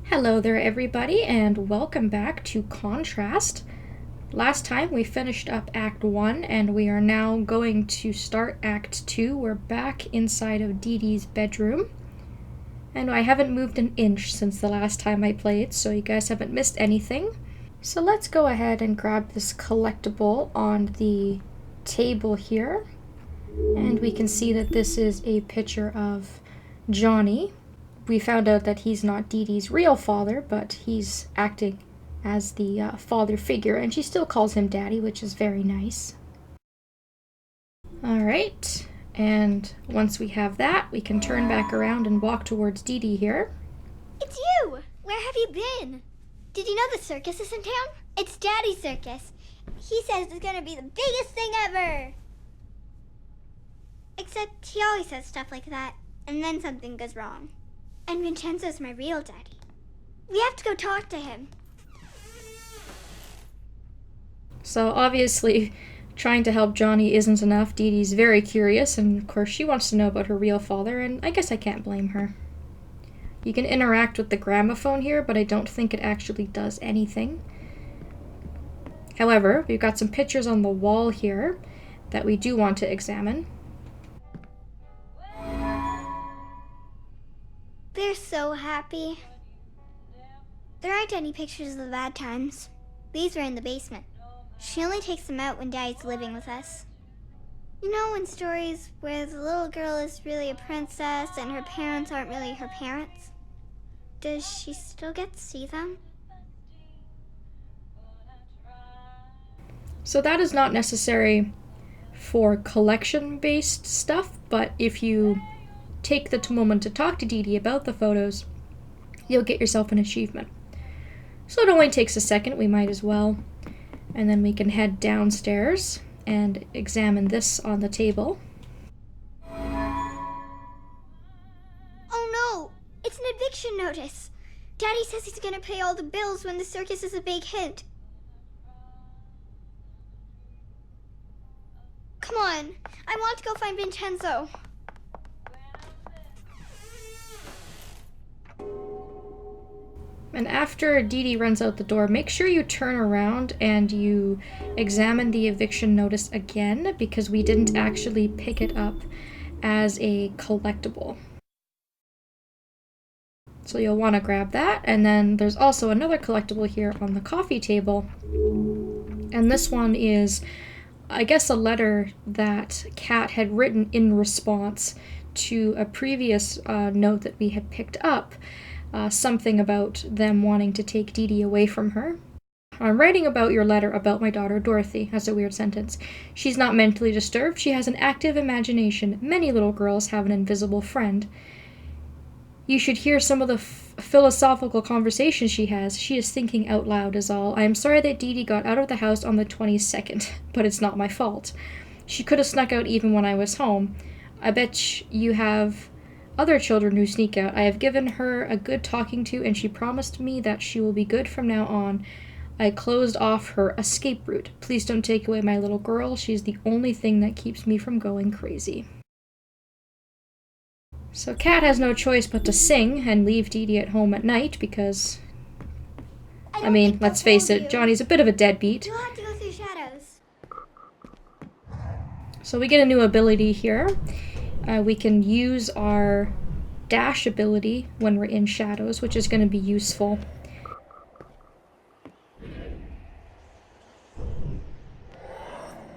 Hello there everybody and welcome back to Contrast. Last time we finished up Act 1 and we are now going to start Act 2. We're back inside of Dee Dee's bedroom. And I haven't moved an inch since the last time I played, so you guys haven't missed anything. So let's go ahead and grab this collectible on the table here. And we can see that this is a picture of Johnny. We found out that he's not Dee Dee's real father, but he's acting as the father figure, and she still calls him Daddy, which is very nice. Alright, and once we have that, we can turn back around and walk towards Dee Dee here. It's you! Where have you been? Did you know the circus is in town? It's Daddy's circus. He says it's gonna be the biggest thing ever! Except he always says stuff like that, and then something goes wrong. And Vincenzo's my real daddy. We have to go talk to him. So obviously, trying to help Johnny isn't enough. Dee Dee's very curious, and of course she wants to know about her real father, and I guess I can't blame her. You can interact with the gramophone here, but I don't think it actually does anything. However, we've got some pictures on the wall here that we do want to examine. They're so happy. There aren't any pictures of the bad times. These were in the basement. She only takes them out when Daddy's living with us. You know, in stories where the little girl is really a princess and her parents aren't really her parents? Does she still get to see them? So that is not necessary for collection-based stuff, but if you take the moment to talk to Dee Dee about the photos, you'll get yourself an achievement. So it only takes a second, we might as well. And then we can head downstairs and examine this on the table. Oh no! It's an eviction notice! Daddy says he's gonna pay all the bills when the circus is a big hit. Come on, I want to go find Vincenzo. And after Dee Dee runs out the door, make sure you turn around and you examine the eviction notice again, because we didn't actually pick it up as a collectible. So you'll want to grab that, and then there's also another collectible here on the coffee table. And this one is, I guess, a letter that Kat had written in response to a previous note that we had picked up. Something about them wanting to take Dee Dee away from her. I'm writing about your letter about my daughter Dorothy. That's a weird sentence. She's not mentally disturbed. She has an active imagination. Many little girls have an invisible friend. You should hear some of the philosophical conversations she has. She is thinking out loud is all. I am sorry that Dee Dee got out of the house on the 22nd, but it's not my fault. She could have snuck out even when I was home. I bet you have other children who sneak out. I have given her a good talking to, and she promised me that she will be good from now on. I closed off her escape route. Please don't take away my little girl. She's the only thing that keeps me from going crazy. So Kat has no choice but to sing and leave Dee Dee at home at night because, I mean, let's face it, Johnny's a bit of a deadbeat. You'll have to go through shadows. So we get a new ability here. We can use our dash ability when we're in shadows, which is going to be useful.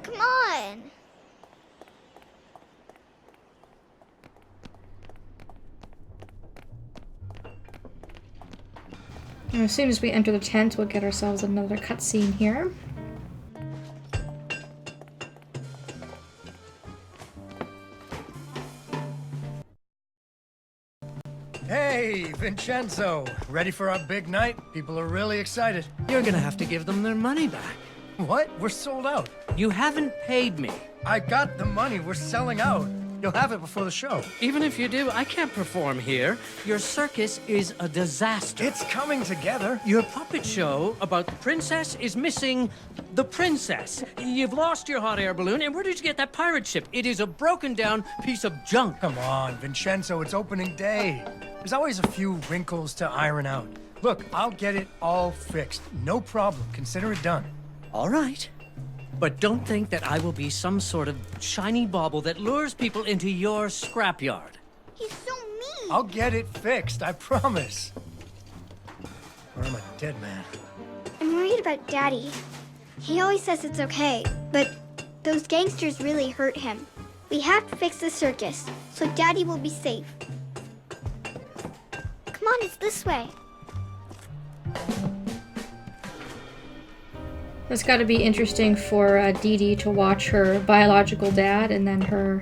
Come on! And as soon as we enter the tent, we'll get ourselves another cutscene here. Hey, Vincenzo! Ready for our big night? People are really excited. You're gonna have to give them their money back. What? We're sold out. You haven't paid me. I got the money. We're selling out. You'll have it before the show. Even if you do, I can't perform here. Your circus is a disaster. It's coming together. Your puppet show about the princess is missing the princess. You've lost your hot air balloon, and where did you get that pirate ship? It is a broken down piece of junk. Come on, Vincenzo, it's opening day. There's always a few wrinkles to iron out. Look, I'll get it all fixed. No problem. Consider it done. All right. But don't think that I will be some sort of shiny bauble that lures people into your scrapyard. He's so mean. I'll get it fixed, I promise. Or I'm a dead man. I'm worried about Daddy. He always says it's okay, but those gangsters really hurt him. We have to fix the circus, so Daddy will be safe. Come on, it's this way. It's got to be interesting for Dee Dee to watch her biological dad and then her,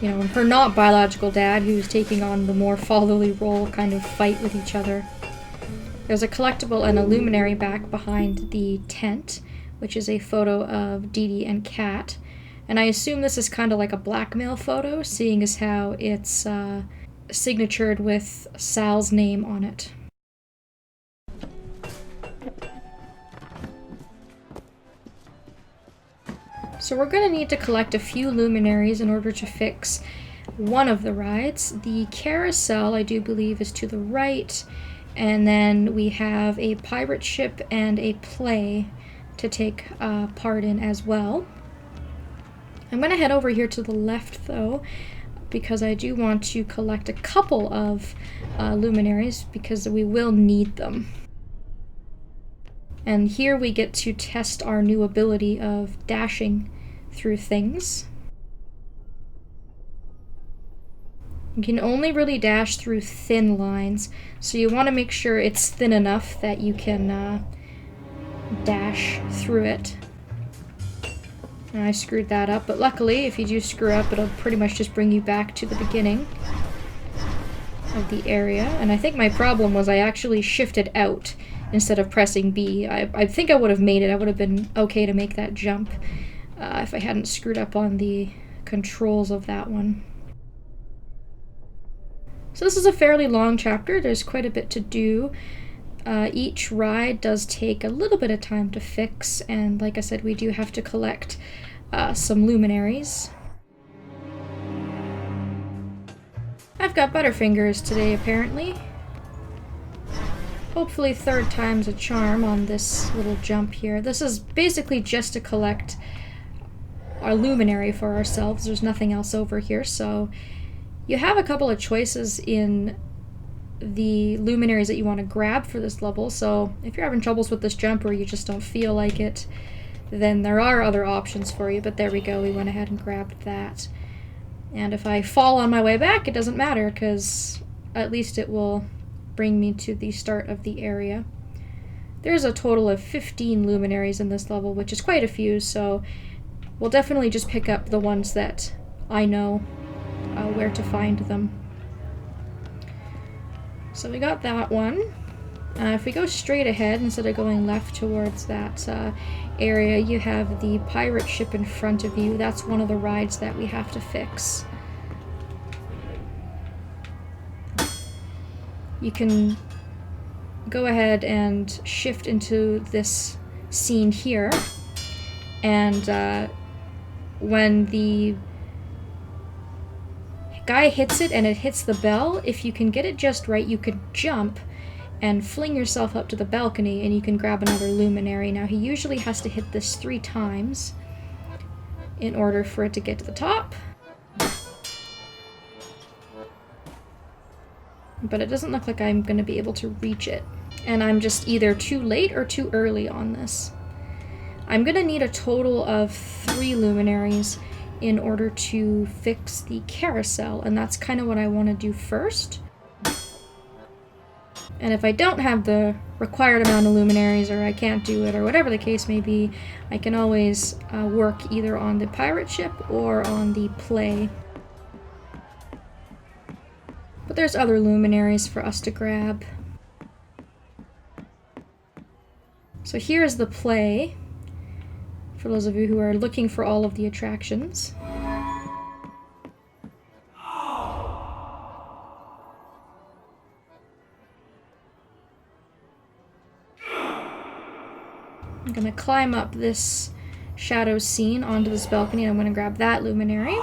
you know, her not biological dad who's taking on the more fatherly role kind of fight with each other. There's a collectible and a luminary back behind the tent, which is a photo of Dee Dee and Kat. And I assume this is kind of like a blackmail photo, seeing as how it's signatured with Sal's name on it. So we're going to need to collect a few luminaries in order to fix one of the rides. The carousel, I do believe, is to the right, and then we have a pirate ship and a play to take part in as well. I'm going to head over here to the left, though, because I do want to collect a couple of luminaries, because we will need them. And here we get to test our new ability of dashing through things. You can only really dash through thin lines, so you want to make sure it's thin enough that you can dash through it. And I screwed that up, but luckily if you do screw up, it'll pretty much just bring you back to the beginning of the area. And I think my problem was I actually shifted out instead of pressing B. I think I would have made it. I would have been okay to make that jump if I hadn't screwed up on the controls of that one. So this is a fairly long chapter. There's quite a bit to do. Each ride does take a little bit of time to fix, and like I said, we do have to collect some luminaries. I've got Butterfingers today, apparently. Hopefully third time's a charm on this little jump here. This is basically just to collect our luminary for ourselves. There's nothing else over here, so you have a couple of choices in the luminaries that you want to grab for this level. So if you're having troubles with this jump or you just don't feel like it, then there are other options for you, but there we go, we went ahead and grabbed that. And if I fall on my way back, it doesn't matter, because at least it will bring me to the start of the area. There's a total of 15 luminaries in this level, which is quite a few, so we'll definitely just pick up the ones that I know where to find them. So we got that one. If we go straight ahead instead of going left towards that area, you have the pirate ship in front of you. That's one of the rides that we have to fix. You can go ahead and shift into this scene here, and when the guy hits it and it hits the bell, if you can get it just right, you could jump and fling yourself up to the balcony and you can grab another luminary. Now he usually has to hit this 3 times in order for it to get to the top. But it doesn't look like I'm going to be able to reach it. And I'm just either too late or too early on this. I'm going to need a total of 3 luminaries in order to fix the carousel, and that's kind of what I want to do first. And if I don't have the required amount of luminaries, or I can't do it, or whatever the case may be, I can always work either on the pirate ship or on the play. But there's other luminaries for us to grab. So here's the play, for those of you who are looking for all of the attractions. I'm going to climb up this shadow scene onto this balcony, and I'm going to grab that luminary,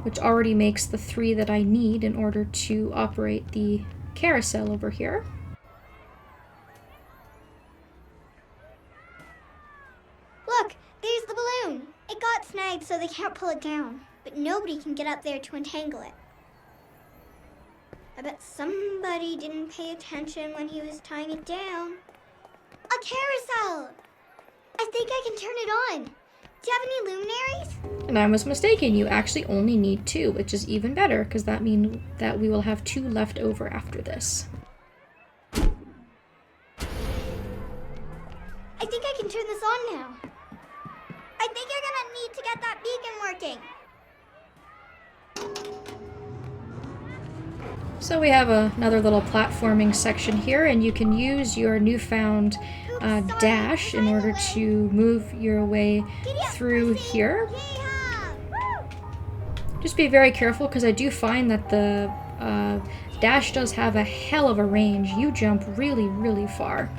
which already makes the 3 that I need in order to operate the carousel over here. Look, there's the balloon. It got snagged so they can't pull it down, but nobody can get up there to untangle it. I bet somebody didn't pay attention when he was tying it down. A carousel! I think I can turn it on. Do you have any luminaries? And I was mistaken, you actually only need 2, which is even better, because that means that we will have 2 left over after this. I think I can turn this on now. I think you're gonna need to get that beacon working. So we have another little platforming section here, and you can use your newfound dash in order to move your way through here. Just be very careful, because I do find that the dash does have a hell of a range. You jump really, really far.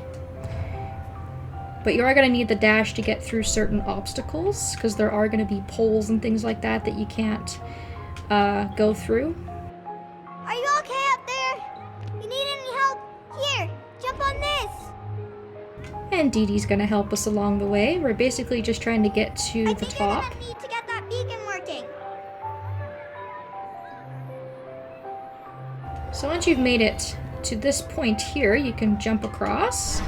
But you are going to need the dash to get through certain obstacles, because there are going to be poles and things like that that you can't go through. Are you okay up there? You need any help? Here, jump on this. And Dee Dee's going to help us along the way. We're basically just trying to get to I the think top. you're gonna need to get that beacon working. So once you've made it to this point here, you can jump across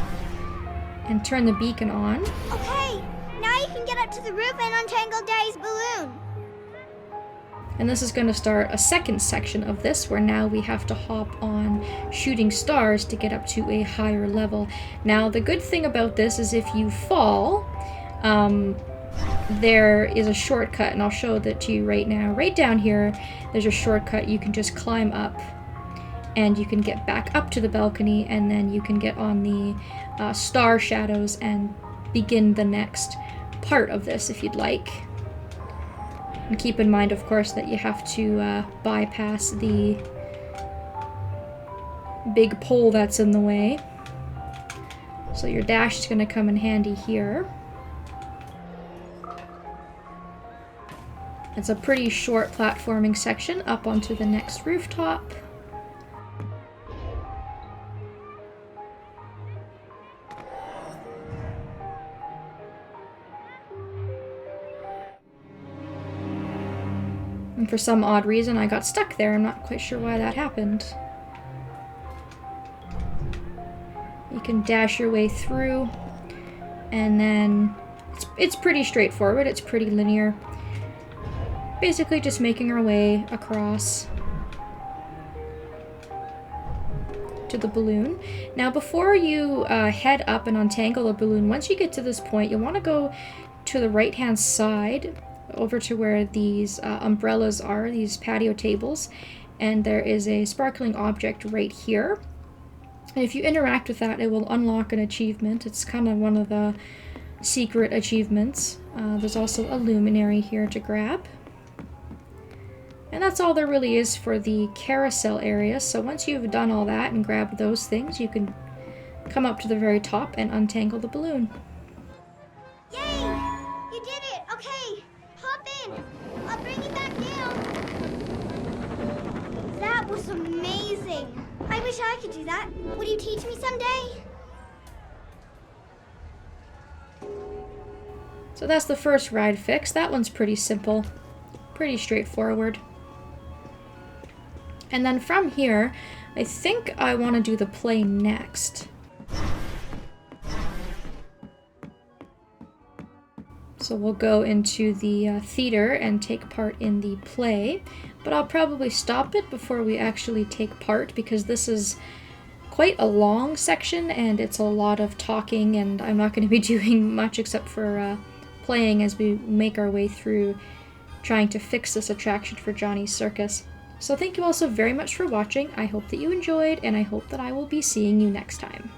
and turn the beacon on. Okay, now you can get up to the roof and untangle Daddy's balloon. And this is going to start a second section of this, where now we have to hop on shooting stars to get up to a higher level. Now, the good thing about this is if you fall, there is a shortcut, and I'll show that to you right now. Right down here, there's a shortcut. You can just climb up, and you can get back up to the balcony, and then you can get on the star shadows and begin the next part of this if you'd like. And keep in mind, of course, that you have to bypass the big pole that's in the way. So your dash is going to come in handy here. It's a pretty short platforming section up onto the next rooftop. And for some odd reason, I got stuck there. I'm not quite sure why that happened. You can dash your way through, and then it's pretty straightforward. It's pretty linear. Basically just making our way across to the balloon. Now, before you head up and untangle the balloon, once you get to this point, you'll want to go to the right-hand side over to where these umbrellas are, these patio tables, and there is a sparkling object right here. And if you interact with that, it will unlock an achievement. It's kind of one of the secret achievements. There's also a luminary here to grab. And that's all there really is for the carousel area. So once you've done all that and grabbed those things, you can come up to the very top and untangle the balloon. Yay! You did it! Okay, hop in. I'll bring you back down. That was amazing. I wish I could do that. Would you teach me someday? So that's the first ride fix. That one's pretty simple, pretty straightforward. And then from here, I think I want to do the play next. So we'll go into the theater and take part in the play, but I'll probably stop it before we actually take part, because this is quite a long section and it's a lot of talking, and I'm not going to be doing much except for playing as we make our way through trying to fix this attraction for Johnny's Circus. So thank you all so very much for watching. I hope that you enjoyed, and I hope that I will be seeing you next time.